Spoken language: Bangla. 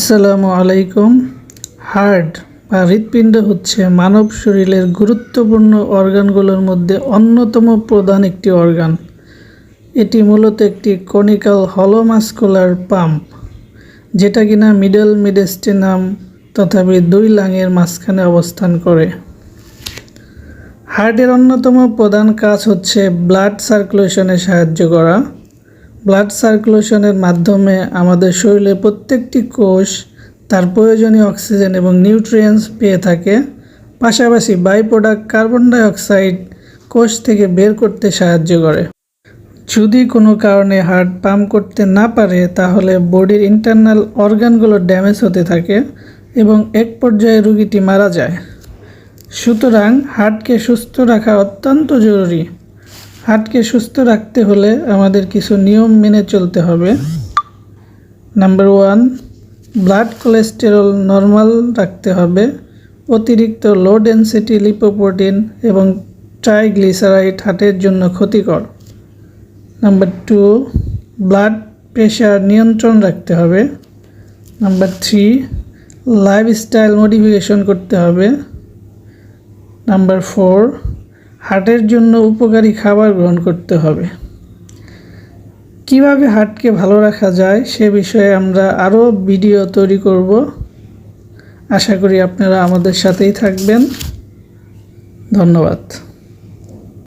আসসালামু আলাইকুম। হার্ট বা হৃৎপিণ্ড হচ্ছে মানব শরীরের গুরুত্বপূর্ণ অর্গানগুলোর মধ্যে অন্যতম প্রধান একটি অর্গান। এটি মূলত একটি কনিক্যাল হলো মাস্কুলার পাম্প, যেটা কিনা মিডল মেডিস্টেনাম তথা দুই লাংয়ের মাঝখানে অবস্থান করে। হার্টের অন্যতম প্রধান কাজ হচ্ছে ব্লাড সার্কুলেশনে সাহায্য করা। ব্লাড সার্কুলেশনের মাধ্যমে আমাদের শরীরের প্রত্যেকটি কোষ তার প্রয়োজনীয় অক্সিজেন এবং নিউট্রিয়েন্টস পেয়ে থাকে। পাশাপাশি বাই প্রোডাক্ট কার্বন ডাইঅক্সাইড কোষ থেকে বের করতে সাহায্য করে। যদি কোনো কারণে হার্ট পাম্প করতে না পারে, তাহলে বডির ইন্টারনাল অর্গানগুলো ড্যামেজ হতে থাকে এবং এক পর্যায়ে রোগীটি মারা যায়। সুতরাং হার্টকে সুস্থ রাখা অত্যন্ত জরুরি। হার্টকে সুস্থ রাখতে হলে আমাদের কিছু নিয়ম মেনে চলতে হবে। নাম্বার 1, ব্লাড কোলেস্টেরল নর্মাল রাখতে হবে। অতিরিক্ত লো ডেনসিটি লিপোপ্রোটিন এবং ট্রাইগ্লিসারাইড হার্টের জন্য ক্ষতিকর। নাম্বার 2, ব্লাড প্রেশার নিয়ন্ত্রণ রাখতে হবে। নাম্বার 3, লাইফস্টাইল মডিফিকেশন করতে হবে। নাম্বার 4, হার্টের জন্য উপকারী খাবার গ্রহণ করতে হবে। কিভাবে হার্টকে ভালো রাখা যায় সে বিষয়ে আমরা আরও ভিডিও তৈরি করব। আশা করি আপনারা আমাদের সাথেই থাকবেন। ধন্যবাদ।